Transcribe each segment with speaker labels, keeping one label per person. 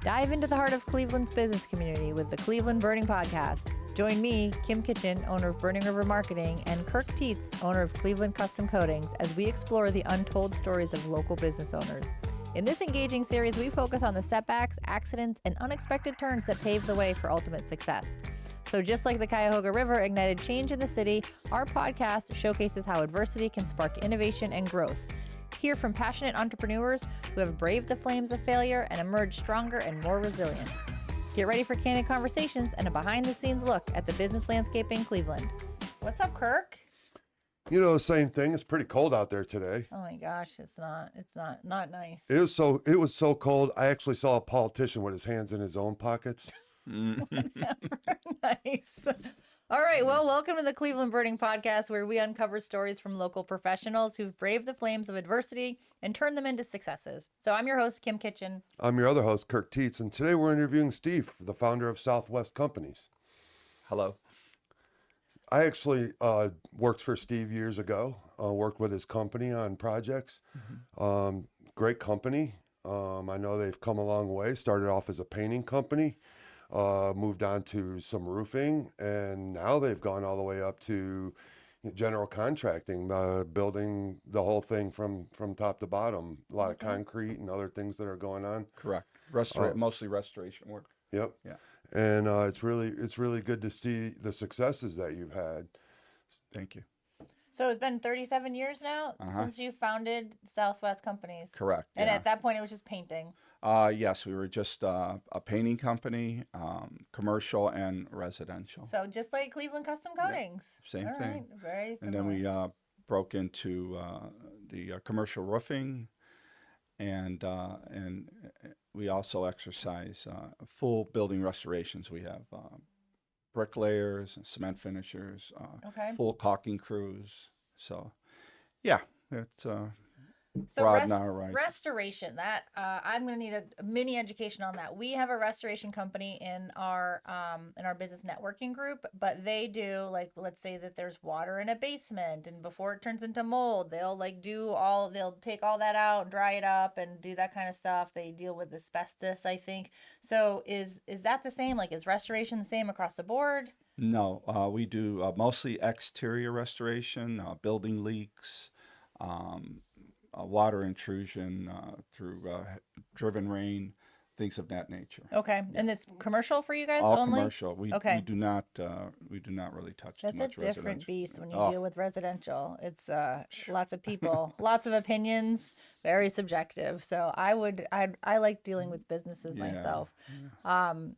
Speaker 1: Dive into the heart of Cleveland's business community with the Cleveland Burning Podcast. Join me, Kim Kitchen, owner of Burning River Marketing, and Kirk Tietz, owner of Cleveland Custom Coatings, as we explore the untold stories of local business owners. In this engaging series, we focus on the setbacks, accidents, and unexpected turns that pave the way for ultimate success. So just like the Cuyahoga River ignited change in the city, our podcast showcases how adversity can spark innovation and growth. Hear from passionate entrepreneurs who have braved the flames of failure and emerged stronger and more resilient. Get ready for candid conversations and a behind-the-scenes look at the business landscape in Cleveland. What's up, Kirk?
Speaker 2: You know, the same thing. It's pretty cold out there today.
Speaker 1: Oh my gosh, it's not nice.
Speaker 2: It was so cold. I actually saw a politician with his hands in his own pockets.
Speaker 1: Nice. All right, well, welcome to the Cleveland Burning Podcast, where we uncover stories from local professionals who've braved the flames of adversity and turned them into successes. So I'm your host, Kim Kitchen.
Speaker 2: I'm your other host, Kirk Tietz, and today we're interviewing Steve, the founder of Southwest Companies.
Speaker 3: Hello.
Speaker 2: I actually worked for Steve years ago, worked with his company on projects. Great company. I know they've come a long way. Started off as a painting company, moved on to some roofing, and now they've gone all the way up to general contracting, building the whole thing from top to bottom. A lot of concrete and other things that are going on.
Speaker 3: Correct. Mostly restoration work.
Speaker 2: Yep.
Speaker 3: Yeah.
Speaker 2: And it's really good to see the successes that you've had.
Speaker 3: Thank you.
Speaker 1: So it's been 37 years now since you founded Southwest Companies.
Speaker 3: Correct.
Speaker 1: And
Speaker 3: yeah.
Speaker 1: at that point, it was just painting.
Speaker 3: Yes, we were just a painting company, commercial and residential.
Speaker 1: So just like Cleveland Custom Coatings.
Speaker 3: Same
Speaker 1: All
Speaker 3: thing.
Speaker 1: right, very
Speaker 3: And
Speaker 1: similar.
Speaker 3: then we broke into the commercial roofing, and we also exercise full building restorations. We have bricklayers, cement finishers, full caulking crews. So, yeah, it's broad now, right?
Speaker 1: Restoration, that I'm going to need a mini education on that. We have a restoration company in our business networking group, but they do, like, let's say that there's water in a basement, and before it turns into mold, they'll take all that out, dry it up, and do that kind of stuff. They deal with asbestos, I think. So is that the same? Like, is restoration the same across the board?
Speaker 3: No, we do mostly exterior restoration, building leaks, water intrusion through driven rain, things of that nature.
Speaker 1: Okay, and it's commercial for you guys
Speaker 3: All
Speaker 1: only?
Speaker 3: commercial. We do not really touch
Speaker 1: That's
Speaker 3: too much
Speaker 1: a different
Speaker 3: residential.
Speaker 1: beast when you deal with residential. It's lots of people, lots of opinions, very subjective. So I like dealing with businesses myself.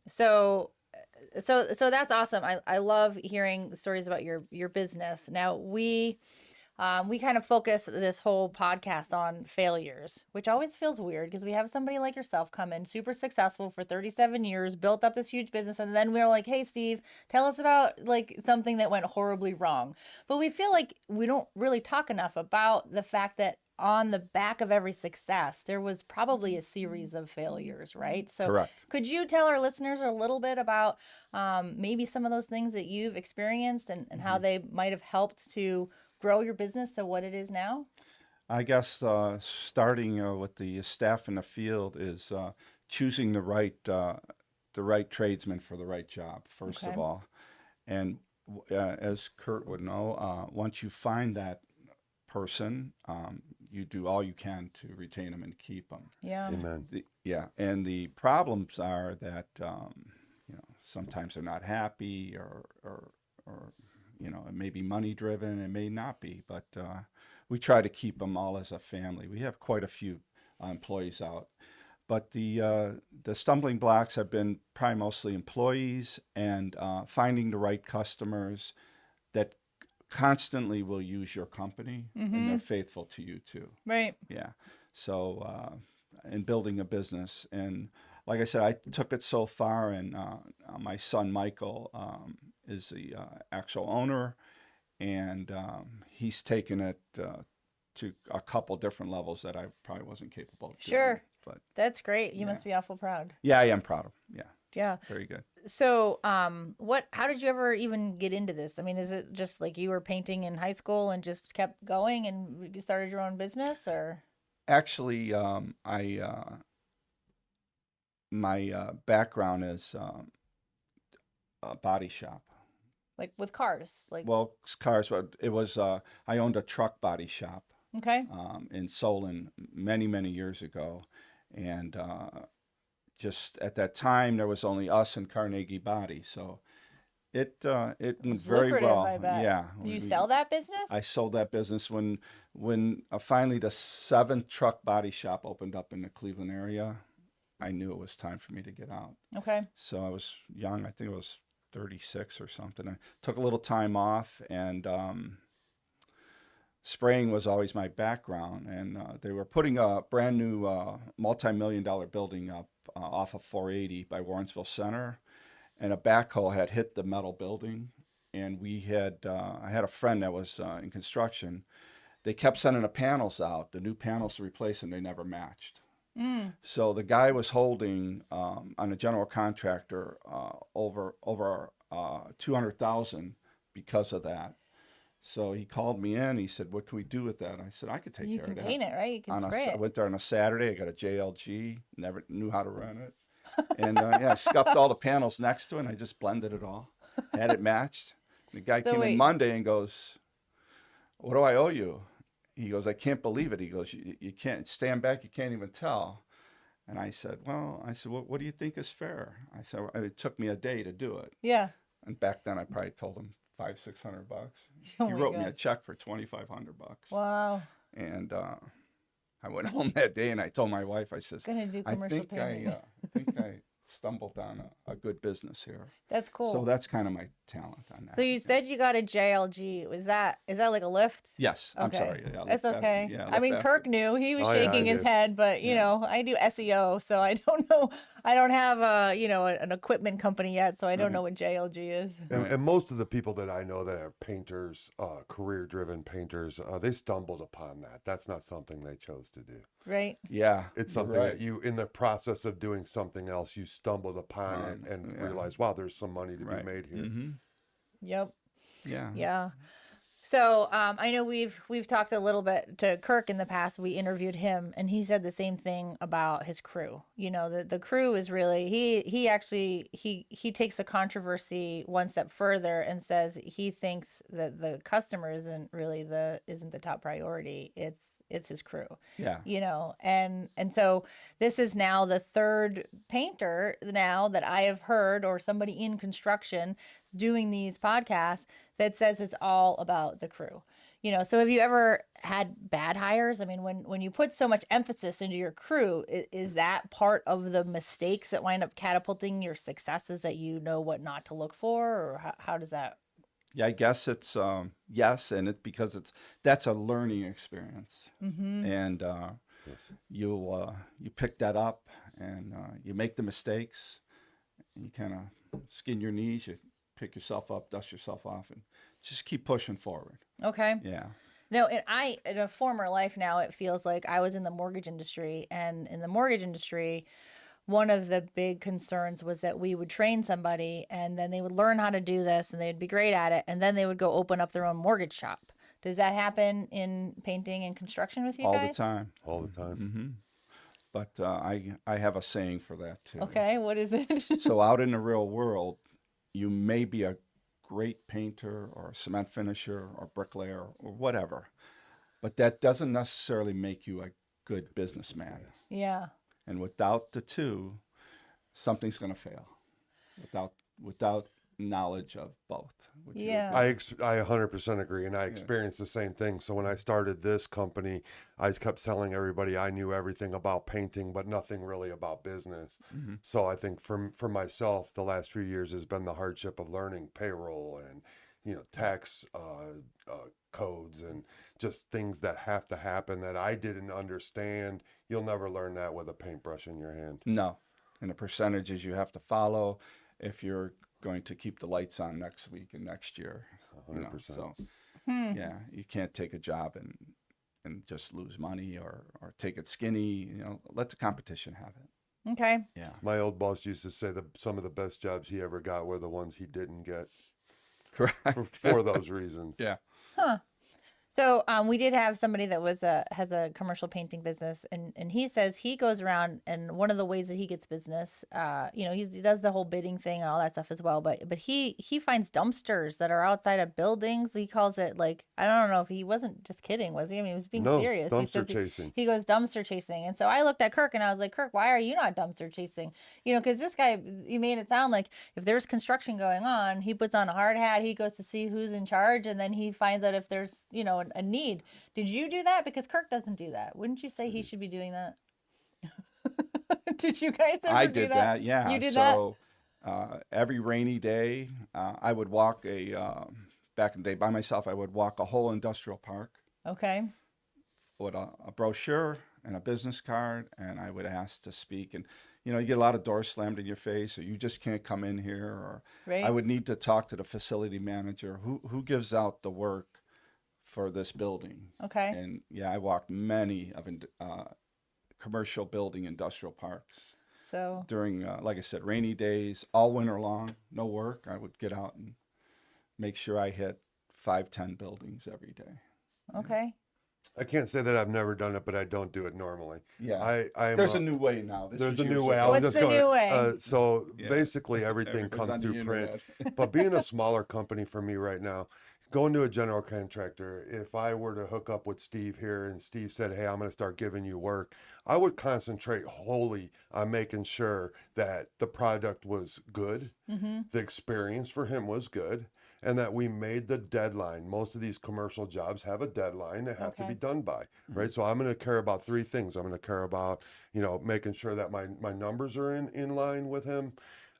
Speaker 1: So that's awesome. I love hearing stories about your business. Now we kind of focus this whole podcast on failures, which always feels weird because we have somebody like yourself come in, super successful for 37 years, built up this huge business, and then we're like, hey, Steve, tell us about like something that went horribly wrong. But we feel like we don't really talk enough about the fact that on the back of every success, there was probably a series of failures, right? So
Speaker 3: Correct.
Speaker 1: Could you tell our listeners a little bit about maybe some of those things that you've experienced and how they might have helped to grow your business to what it is now?
Speaker 3: I guess starting with the staff in the field is choosing the right tradesman for the right job, first of all. And as Kurt would know, once you find that person, you do all you can to retain them and keep them.
Speaker 1: Yeah.
Speaker 2: Amen.
Speaker 3: And the problems are that sometimes they're not happy, or it may be money driven, it may not be, but we try to keep them all as a family. We have quite a few employees out, but the stumbling blocks have been probably mostly employees and finding the right customers that constantly will use your company and they're faithful to you too.
Speaker 1: Right.
Speaker 3: Yeah. So in building a business, and like I said, I took it so far, and my son Michael is the actual owner, and he's taken it to a couple different levels that I probably wasn't capable of doing.
Speaker 1: Sure.
Speaker 3: But
Speaker 1: that's great. You must be awful proud.
Speaker 3: yeah, I am proud of him. Yeah.
Speaker 1: Yeah.
Speaker 3: Very good.
Speaker 1: So, how did you ever even get into this? I mean, is it just like you were painting in high school and just kept going and you started your own business, or?
Speaker 3: Actually, my background is a body shop.
Speaker 1: Like with cars, like
Speaker 3: Well, cars, but it was I owned a truck body shop
Speaker 1: okay,
Speaker 3: in Solon many years ago, and just at that time there was only us and Carnegie Body, so it went
Speaker 1: it's
Speaker 3: very
Speaker 1: lucrative.
Speaker 3: well.
Speaker 1: I bet.
Speaker 3: Yeah,
Speaker 1: You sell that business?
Speaker 3: I sold that business when finally the seventh truck body shop opened up in the Cleveland area. I knew it was time for me to get out.
Speaker 1: Okay.
Speaker 3: So I was young. I think I was 36 or something. I took a little time off, and spraying was always my background. And they were putting a brand new multi-million-dollar building up off of 480 by Warrensville Center, and a backhoe had hit the metal building. And I had a friend that was in construction. They kept sending the panels out, the new panels to replace them. They never matched. So the guy was holding on a general contractor over 200,000 because of that. So he called me in. He said, "What can we do with that?" I said, "I could take
Speaker 1: You
Speaker 3: care
Speaker 1: can
Speaker 3: of that."
Speaker 1: paint it, right? You can spray
Speaker 3: I
Speaker 1: it.
Speaker 3: went there on a Saturday. I got a JLG. Never knew how to run it, and yeah, I scuffed all the panels next to it. And I just blended it all, had it matched. The guy
Speaker 1: So
Speaker 3: came in
Speaker 1: wait,
Speaker 3: Monday and goes, "What do I owe you?" He goes, "I can't believe it." He goes, "You can't stand back. You can't even tell." And I said, what do you think is fair? I said, well, it took me a day to do it.
Speaker 1: yeah.
Speaker 3: And back then I probably told him $500-600.
Speaker 1: Oh
Speaker 3: He
Speaker 1: my
Speaker 3: wrote me a
Speaker 1: gosh.
Speaker 3: check for $2,500.
Speaker 1: Wow.
Speaker 3: And I went home that day and I told my wife, I says,
Speaker 1: Gonna do commercial painting.
Speaker 3: I think I stumbled on a good business here.
Speaker 1: That's
Speaker 3: So
Speaker 1: cool.
Speaker 3: that's kind of my talent on that.
Speaker 1: So you said you got a JLG. Is that like a lift?
Speaker 3: Yes, I'm
Speaker 1: Okay.
Speaker 3: sorry. Yeah,
Speaker 1: That's okay.
Speaker 3: yeah,
Speaker 1: I mean,
Speaker 3: lift
Speaker 1: Kirk
Speaker 3: after.
Speaker 1: knew. He was
Speaker 2: Oh, yeah, I
Speaker 1: shaking his
Speaker 2: do.
Speaker 1: head, but you
Speaker 3: Yeah.
Speaker 1: know, I do SEO, so I don't know. I don't have an equipment company yet, so I don't know what JLG is.
Speaker 2: And most of the people that I know that are painters, career-driven painters, they stumbled upon that. That's not something they chose to do.
Speaker 1: Right?
Speaker 3: Yeah,
Speaker 2: It's
Speaker 3: you're
Speaker 2: something
Speaker 3: right.
Speaker 2: that you, in the process of doing something else, you stumbled upon it and
Speaker 3: Yeah.
Speaker 2: realized, wow, there's some money to
Speaker 3: Right.
Speaker 2: be made here.
Speaker 3: Mm-hmm.
Speaker 1: Yep.
Speaker 3: Yeah.
Speaker 1: Yeah. So I know we've talked a little bit to Kirk in the past. We interviewed him, and he said the same thing about his crew. You know, the crew is really he actually he takes the controversy one step further and says he thinks that the customer isn't the top priority. It's his crew.
Speaker 3: Yeah.
Speaker 1: You know, and so this is now the third painter now that I have heard, or somebody in construction doing these podcasts that says it's all about the crew. You know, so have you ever had bad hires? I mean, when you put so much emphasis into your crew, is that part of the mistakes that wind up catapulting your successes, that you know what not to look for, or how does that?
Speaker 3: Yeah, I guess it's yes, and because that's a learning experience, and
Speaker 2: Yes.
Speaker 3: you pick that up, and you make the mistakes, and you kind of skin your knees, you pick yourself up, dust yourself off, and just keep pushing forward.
Speaker 1: Okay.
Speaker 3: Yeah,
Speaker 1: No, in a former life now, it feels like I was in the mortgage industry, and in the mortgage industry, one of the big concerns was that we would train somebody and then they would learn how to do this and they'd be great at it, and then they would go open up their own mortgage shop. Does that happen in painting and construction with you
Speaker 3: all
Speaker 1: guys?
Speaker 3: the time.
Speaker 2: All the time.
Speaker 3: Mm-hmm. But I have a saying for that too.
Speaker 1: Okay, what is it?
Speaker 3: So out in the real world, you may be a great painter or a cement finisher or bricklayer or whatever, but that doesn't necessarily make you a good businessman.
Speaker 1: Yeah.
Speaker 3: And without the two, something's going to fail. Without knowledge of both. Would you
Speaker 1: Yeah.
Speaker 3: agree?
Speaker 2: I 100% agree, and I experienced the same thing. So when I started this company, I kept telling everybody I knew everything about painting, but nothing really about business.
Speaker 3: Mm-hmm.
Speaker 2: So I think for myself, the last few years has been the hardship of learning payroll and tax codes and just things that have to happen that I didn't understand. You'll never learn that with a paintbrush in your hand.
Speaker 3: No. And the percentages you have to follow if you're going to keep the lights on next week and next year.
Speaker 2: 100%.
Speaker 3: So yeah, you can't take a job and just lose money or take it skinny. Let the competition have it.
Speaker 1: Okay.
Speaker 3: Yeah.
Speaker 2: My old boss used to say that some of the best jobs he ever got were the ones he didn't get
Speaker 3: Correct.
Speaker 2: for those reasons.
Speaker 3: Yeah.
Speaker 1: Huh. So we did have somebody that has a commercial painting business, and he says he goes around, and one of the ways that he gets business, he does the whole bidding thing and all that stuff as well. But he finds dumpsters that are outside of buildings. He calls it, like, I don't know if he wasn't just kidding, was he? I mean, he was being
Speaker 2: No,
Speaker 1: serious. He
Speaker 2: dumpster
Speaker 1: says
Speaker 2: chasing.
Speaker 1: he goes dumpster chasing, and so I looked at Kirk and I was like, Kirk, why are you not dumpster chasing? Because this guy, you made it sound like if there's construction going on, he puts on a hard hat, he goes to see who's in charge, and then he finds out if there's, a need. Did you do that? Because Kirk doesn't do that. Wouldn't you say he should be doing that? Did you guys ever
Speaker 3: I
Speaker 1: do
Speaker 3: did
Speaker 1: that?
Speaker 3: that, yeah.
Speaker 1: You did that?
Speaker 3: So every rainy day, I would walk back in the day by myself, I would walk a whole industrial park
Speaker 1: Okay.
Speaker 3: with a brochure and a business card, and I would ask to speak. And, you get a lot of doors slammed in your face, or you just can't come in here, or I
Speaker 1: Right.
Speaker 3: would need to talk to the facility manager who gives out the work for this building.
Speaker 1: Okay.
Speaker 3: And yeah, I walked many of commercial building industrial parks
Speaker 1: So,
Speaker 3: during, like I said, rainy days, all winter long, no work. I would get out and make sure I hit 5, 10 buildings every day.
Speaker 1: okay.
Speaker 2: I can't say that I've never done it, but I don't do it normally.
Speaker 3: Yeah.
Speaker 2: I'm
Speaker 3: There's a new way now. This
Speaker 2: there's
Speaker 3: was
Speaker 2: a new
Speaker 3: years
Speaker 2: way. I
Speaker 3: ago.
Speaker 2: was
Speaker 1: What's
Speaker 2: just
Speaker 1: the new way?
Speaker 2: so
Speaker 3: Yeah.
Speaker 2: basically everything
Speaker 3: Everybody's
Speaker 2: comes
Speaker 3: on the
Speaker 2: through print.
Speaker 3: internet.
Speaker 2: But being a smaller company for me right now, going to a general contractor, if I were to hook up with Steve here and Steve said, "Hey, I'm going to start giving you work," I would concentrate wholly on making sure that the product was good,
Speaker 1: Mm-hmm.
Speaker 2: the experience for him was good, and that we made the deadline. Most of these commercial jobs have a deadline that have to be
Speaker 1: Okay.
Speaker 2: done by, right? So I'm going to care about three things. I'm going to care about, making sure that my numbers are in line with him,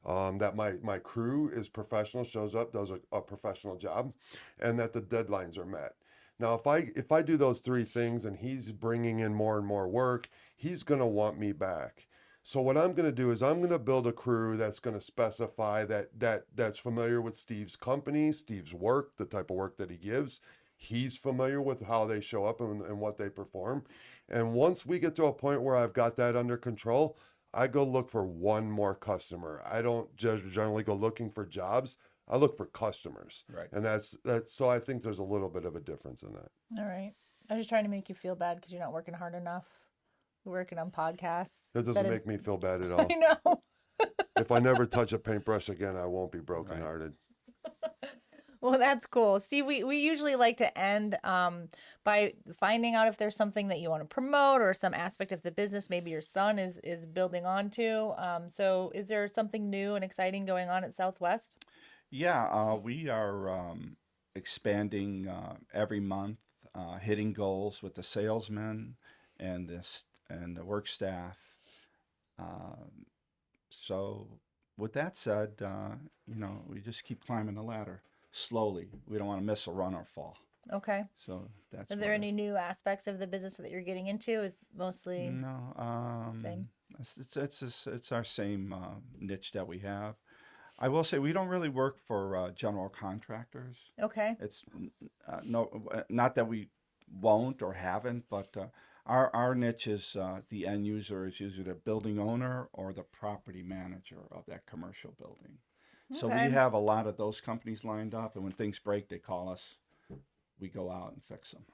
Speaker 2: that my crew is professional, shows up, does a professional job, and that the deadlines are met. Now, if I do those three things and he's bringing in more and more work, he's going to want me back. So what I'm going to do is I'm going to build a crew that's going to specify that's familiar with Steve's company, Steve's work, the type of work that he gives. He's familiar with how they show up and what they perform. And once we get to a point where I've got that under control, I go look for one more customer. I don't generally go looking for jobs. I look for customers.
Speaker 3: Right.
Speaker 2: And that's so I think there's a little bit of a difference in that.
Speaker 1: All right. I'm just trying to make you feel bad because you're not working hard enough. You're working on podcasts.
Speaker 2: That doesn't
Speaker 1: instead of-
Speaker 2: make me feel bad at
Speaker 1: I
Speaker 2: all.
Speaker 1: know.
Speaker 2: If I never touch a paintbrush again, I won't be brokenhearted.
Speaker 1: Well, that's cool. Steve, we usually like to end by finding out if there's something that you want to promote or some aspect of the business maybe your son is building onto. So is there something new and exciting going on at Southwest?
Speaker 3: Yeah, we are expanding every month, hitting goals with the salesmen and the work staff. So with that said, we just keep climbing the ladder slowly. We don't want to miss a run or fall.
Speaker 1: Okay.
Speaker 3: So that's
Speaker 1: Are there any new aspects of the business that you're getting into? Is mostly
Speaker 3: no,
Speaker 1: same.
Speaker 3: it's our same niche that we have. I will say we don't really work for general contractors.
Speaker 1: Okay.
Speaker 3: It's not that we won't or haven't, but our niche is the end user is usually the building owner or the property manager of that commercial building. So
Speaker 1: Okay.
Speaker 3: we have a lot of those companies lined up, and when things break, they call us. We go out and fix them.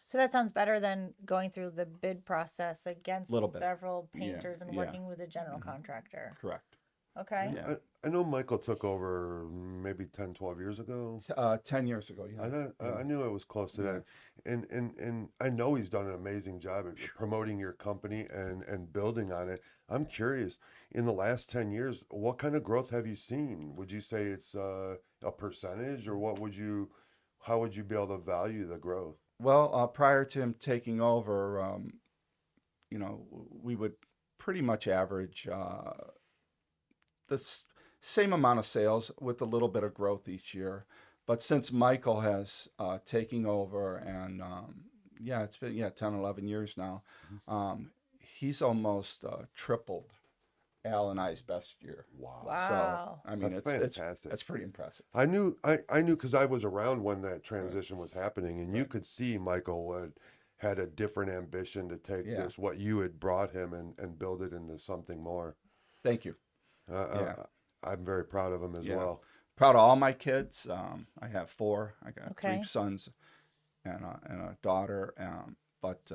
Speaker 1: So that sounds better than going through the bid process against
Speaker 3: Little bit.
Speaker 1: several
Speaker 3: Yeah,
Speaker 1: painters and
Speaker 3: yeah.
Speaker 1: working with a general contractor.
Speaker 3: Correct.
Speaker 1: Okay.
Speaker 3: Yeah.
Speaker 2: I know Michael took over maybe 10, 12 years ago.
Speaker 3: 10 years ago, yeah.
Speaker 2: I knew it was close to that. And I know he's done an amazing job at promoting your company and building on it. I'm curious, in the last 10 years, what kind of growth have you seen? Would you say it's a percentage, or how would you be able to value the growth?
Speaker 3: Well, prior to him taking over, we would pretty much average the same amount of sales with a little bit of growth each year. But since Michael has taken over, and it's been 10, 11 years now, he's almost tripled Al and I's best year.
Speaker 2: Wow.
Speaker 1: Wow.
Speaker 3: So I mean,
Speaker 2: That's fantastic.
Speaker 3: That's pretty impressive.
Speaker 2: I knew because I was around when that transition was happening, and you could see Michael had a different ambition to take
Speaker 3: Yeah.
Speaker 2: this, what you had brought him, and build it into something more.
Speaker 3: Thank you.
Speaker 2: Yeah. I'm very proud of him as
Speaker 3: Yeah.
Speaker 2: well.
Speaker 3: Proud of all my kids. I have 4. I got
Speaker 1: Okay.
Speaker 3: 3 sons and a daughter, but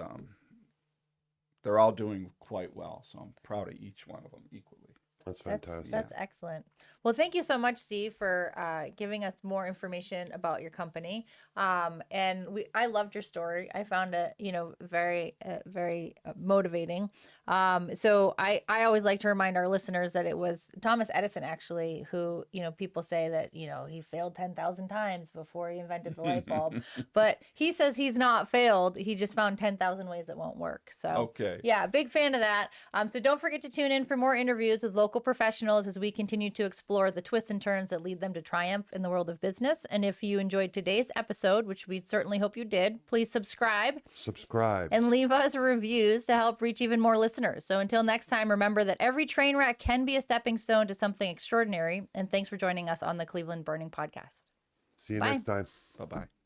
Speaker 3: they're all doing quite well. So I'm proud of each one of them equally.
Speaker 2: That's fantastic.
Speaker 1: That's excellent. Well, thank you so much, Steve, for giving us more information about your company. And I loved your story. I found it, very, very motivating. So I always like to remind our listeners that it was Thomas Edison actually who, people say that, he failed 10,000 times before he invented the light bulb, but he says he's not failed. He just found 10,000 ways that won't work. So
Speaker 3: Okay.
Speaker 1: yeah, big fan of that. So don't forget to tune in for more interviews with local professionals as we continue to explore the twists and turns that lead them to triumph in the world of business. And if you enjoyed today's episode, which we certainly hope you did, please subscribe and leave us reviews to help reach even more listeners. So until next time, remember that every train wreck can be a stepping stone to something extraordinary. And thanks for joining us on the Cleveland Burning Podcast.
Speaker 2: See you
Speaker 1: Bye.
Speaker 2: next time.
Speaker 3: Bye-bye.